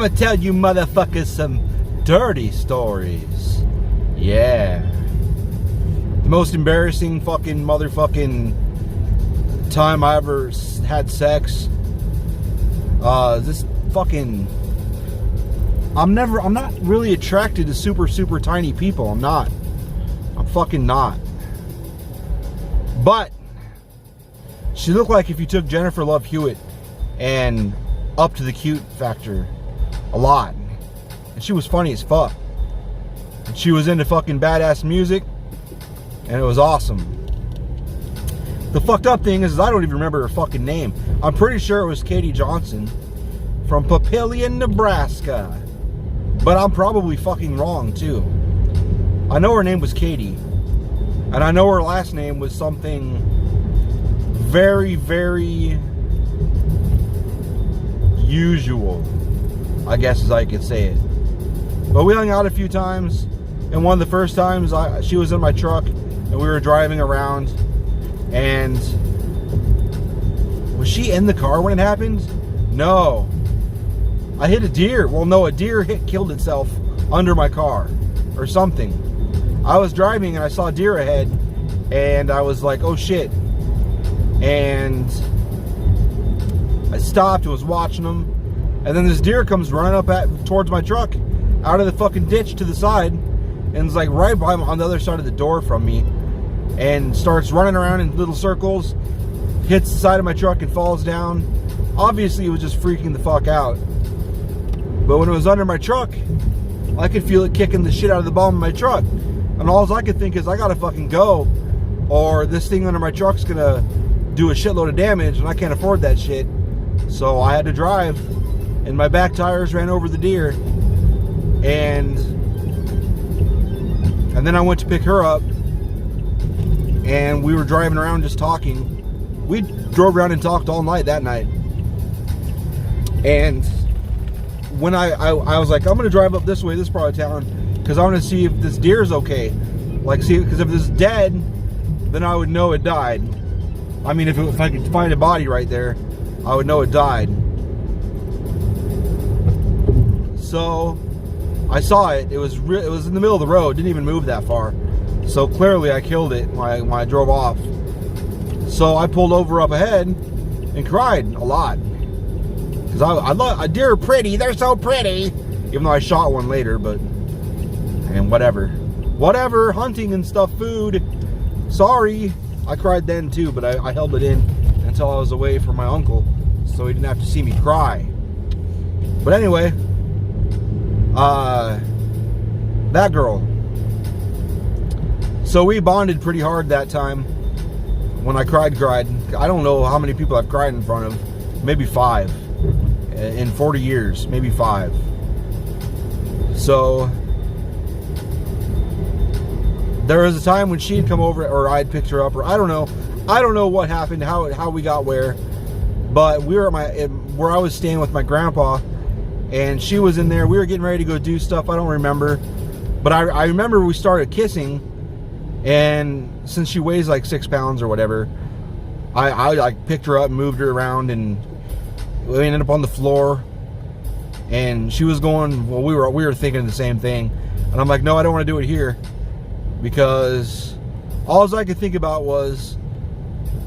I'ma tell you motherfuckers some dirty stories. Yeah. The most embarrassing fucking motherfucking time I ever had sex. This fucking... I'm not really attracted to super tiny people. I'm not. I'm fucking not. But she looked like if you took Jennifer Love Hewitt and up to the cute factor a lot. And she was funny as fuck. And she was into fucking badass music, and it was awesome. The fucked up thing is I don't even remember her fucking name. I'm pretty sure it was Katie Johnson from Papillion, Nebraska. But I'm probably fucking wrong too. I know her name was Katie. And I know her last name was something very usual, I guess as I could say it. But we hung out a few times, and one of the first times she was in my truck and we were driving around, and was she in the car when it happened? No. I hit a deer. Well, no, a deer killed itself under my car or something. I was driving and I saw a deer ahead, and I was like, oh shit. And I stopped and was watching them, and then this deer comes running up towards my truck out of the fucking ditch to the side, and it's like right by on the other side of the door from me, and starts running around in little circles, hits the side of my truck and falls down. Obviously it was just freaking the fuck out. But when it was under my truck, I could feel it kicking the shit out of the bottom of my truck. And all I could think is, I gotta fucking go, or this thing under my truck's gonna do a shitload of damage, and I can't afford that shit. So I had to drive, and my back tires ran over the deer. And then I went to pick her up, and we were driving around just talking. We drove around and talked all night that night. And when I was like, I'm gonna drive up this way, this part of town, because I want to see if this deer's okay. Like, see, because if this is dead, then I would know it died. I mean, if I could find a body right there, I would know it died. So I saw it. It was in the middle of the road. Didn't even move that far. So clearly I killed it when I drove off. So I pulled over up ahead and cried a lot. Because I love, deer are pretty. They're so pretty. Even though I shot one later, but... And whatever, hunting and stuff, food. Sorry. I cried then too, but I held it in until I was away from my uncle, so he didn't have to see me cry. But anyway, that girl. So we bonded pretty hard that time. When I cried. I don't know how many people I've cried in front of. Maybe 5. In 40 years, maybe 5. So there was a time when she'd come over, or I'd picked her up, or I don't know what happened, how we got where, but we were at where I was staying with my grandpa, and she was in there. We were getting ready to go do stuff. I don't remember, but I remember we started kissing, and since she weighs like 6 pounds or whatever, I like picked her up and moved her around, and we ended up on the floor, and she was going, well, we were thinking the same thing, and I'm like, no, I don't want to do it here. Because all I could think about was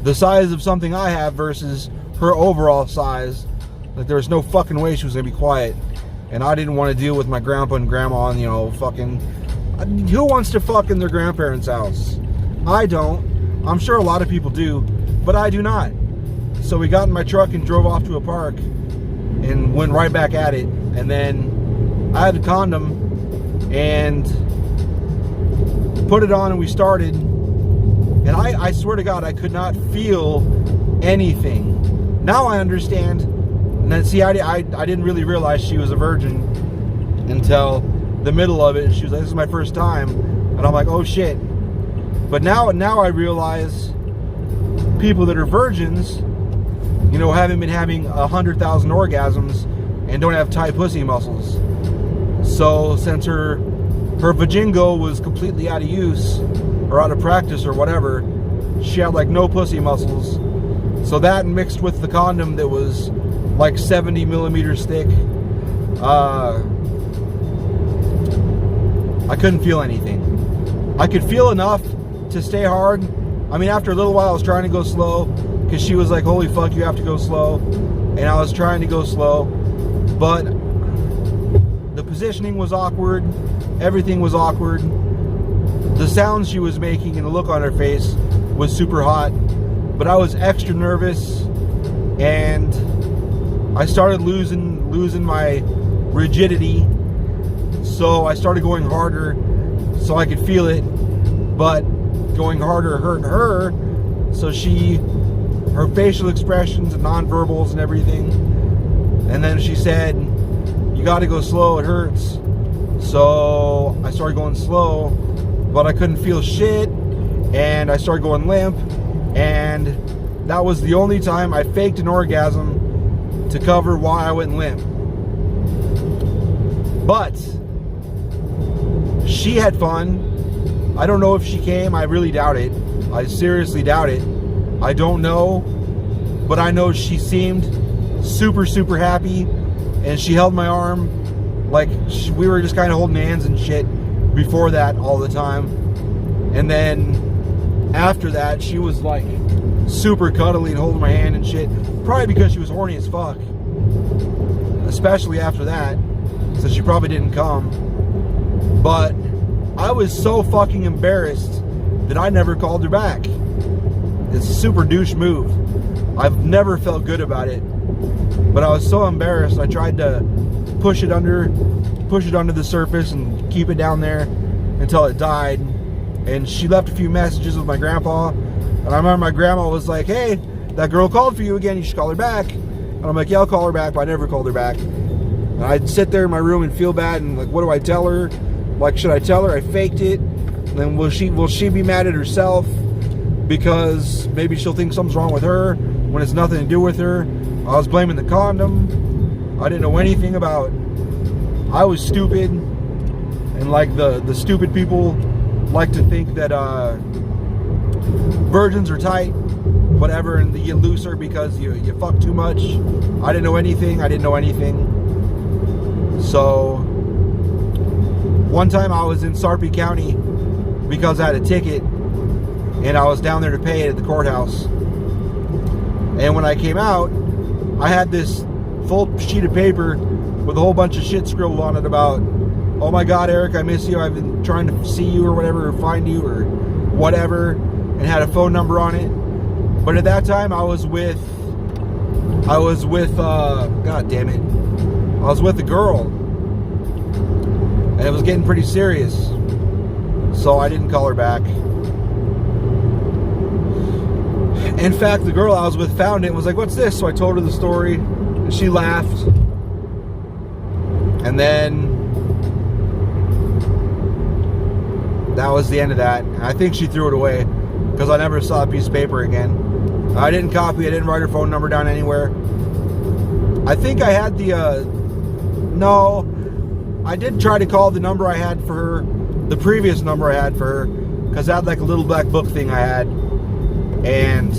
the size of something I have versus her overall size. Like, there was no fucking way she was gonna be quiet, and I didn't want to deal with my grandpa and grandma and, you know, fucking... Who wants to fuck in their grandparents' house? I don't. I'm sure a lot of people do, but I do not. So we got in my truck and drove off to a park and went right back at it. And then I had a condom and put it on, and we started, and I swear to God, I could not feel anything. Now I understand. And then see, I didn't really realize she was a virgin until the middle of it. She was like, this is my first time, and I'm like, oh shit. But now I realize people that are virgins, you know, haven't been having 100,000 orgasms and don't have tight pussy muscles. So since her vajingo was completely out of use or out of practice or whatever, she had like no pussy muscles. So that mixed with the condom that was like 70 millimeters thick, I couldn't feel anything. I could feel enough to stay hard. I mean, after a little while, I was trying to go slow because she was like, holy fuck, you have to go slow. And I was trying to go slow. But the positioning was awkward. Everything was awkward. The sounds she was making and the look on her face was super hot. But I was extra nervous. And I started losing my rigidity. So I started going harder so I could feel it. But going harder hurt her. So her facial expressions and nonverbals and everything. And then she said, you got to go slow, it hurts. So I started going slow, but I couldn't feel shit. And I started going limp. And that was the only time I faked an orgasm to cover why I went limp. But she had fun. I don't know if she came. I really doubt it. I seriously doubt it. I don't know. But I know she seemed super, super happy. And she held my arm like we were just kind of holding hands and shit before that all the time. And then after that, she was like super cuddly and holding my hand and shit. Probably because she was horny as fuck. Especially after that. So she probably didn't come. But I was so fucking embarrassed that I never called her back. It's a super douche move. I've never felt good about it. But I was so embarrassed, I tried to push it under the surface and keep it down there until it died. And she left a few messages with my grandpa. And I remember my grandma was like, hey, that girl called for you again, you should call her back. And I'm like, yeah, I'll call her back, but I never called her back. And I'd sit there in my room and feel bad and like, what do I tell her? Like, should I tell her I faked it? And then will she be mad at herself because maybe she'll think something's wrong with her when it's nothing to do with her? I was blaming the condom. I didn't know anything about. I was stupid, and like the stupid people like to think that virgins are tight, whatever, and you get looser because you fuck too much. I didn't know anything. So one time I was in Fapc County because I had a ticket and I was down there to pay it at the courthouse. And when I came out, I had this full sheet of paper with a whole bunch of shit scribbled on it about, oh my God, Eric, I miss you. I've been trying to see you or whatever, or find you or whatever, and had a phone number on it. But at that time I was with God damn it, I was with a girl, and it was getting pretty serious, so I didn't call her back. In fact, the girl I was with found it and was like, what's this? So I told her the story, and she laughed. And then that was the end of that. I think she threw it away because I never saw a piece of paper again. I didn't copy, I didn't write her phone number down anywhere. I think I had no, I did try to call the number I had for her, the previous number I had for her, because I had like a little black book thing I had, and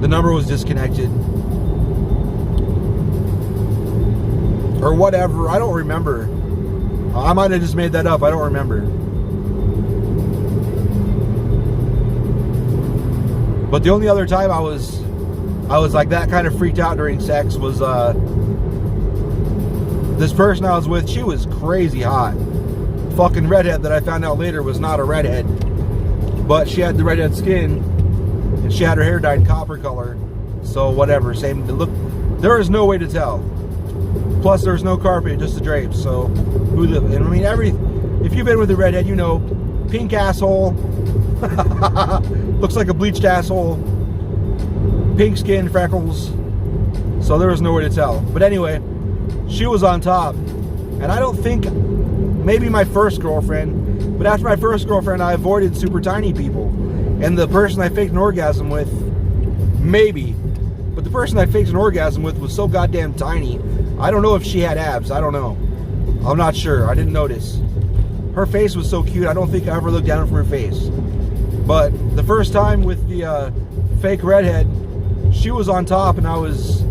the number was disconnected. Or whatever, I don't remember. I might have just made that up, I don't remember. But the only other time I was like that kind of freaked out during sex was this person I was with. She was crazy hot. Fucking redhead that I found out later was not a redhead. But she had the redhead skin, and she had her hair dyed copper color. So whatever, same look. There is no way to tell. Plus there's no carpet, just the drapes. So if you've been with a redhead, you know, pink asshole. Looks like a bleached asshole. Pink skin, freckles. So there was no way to tell. But anyway, she was on top. And I don't think, maybe my first girlfriend, but after my first girlfriend, I avoided super tiny people. And the person I faked an orgasm with, maybe. But the person I faked an orgasm with was so goddamn tiny. I don't know if she had abs. I don't know. I'm not sure. I didn't notice. Her face was so cute, I don't think I ever looked down from her face. But the first time with the fake redhead, she was on top and I was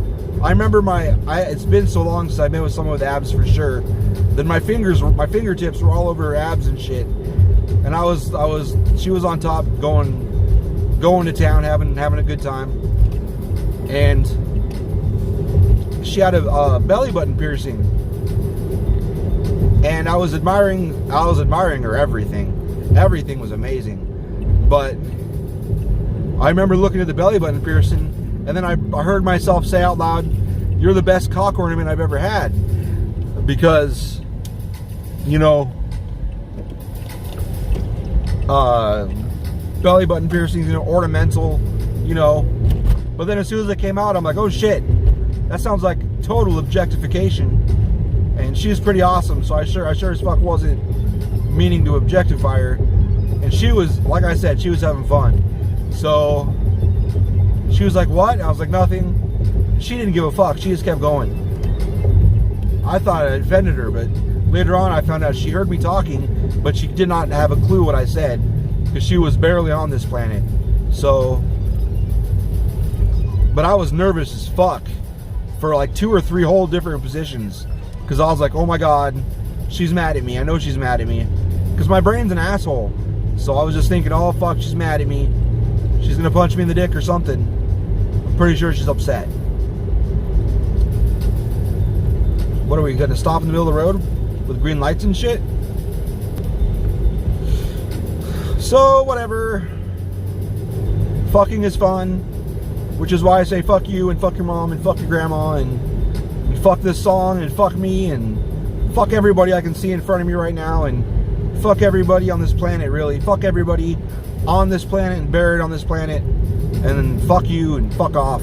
I remember it's been so long since I've been with someone with abs for sure. Then my fingertips were all over her abs and shit. And she was on top going to town, having a good time. And she had a belly button piercing. And I was admiring her everything. Everything was amazing. But I remember looking at the belly button piercing, and then I heard myself say out loud, "You're the best cock ornament I've ever had." Because, you know, belly button piercings, you know, ornamental, you know. But then as soon as it came out, I'm like, oh shit, that sounds like total objectification. And she was pretty awesome, so I sure as fuck wasn't meaning to objectify her. And she was, like I said, she was having fun. So she was like, what? I was like, nothing. She didn't give a fuck. She just kept going. I thought I offended her, but later on I found out she heard me talking, but she did not have a clue what I said, because she was barely on this planet. So, but I was nervous as fuck for like 2 or 3 whole different positions, because I was like, oh my god, she's mad at me. I know she's mad at me, because my brain's an asshole. So I was just thinking, oh fuck, she's mad at me. She's gonna punch me in the dick or something. I'm pretty sure she's upset. What are we gonna stop in the middle of the road with green lights and shit? So whatever. Fucking is fun, which is why I say fuck you and fuck your mom and fuck your grandma and fuck this song and fuck me and fuck everybody I can see in front of me right now and fuck everybody on this planet, really. Fuck everybody on this planet and buried on this planet, and then fuck you and fuck off.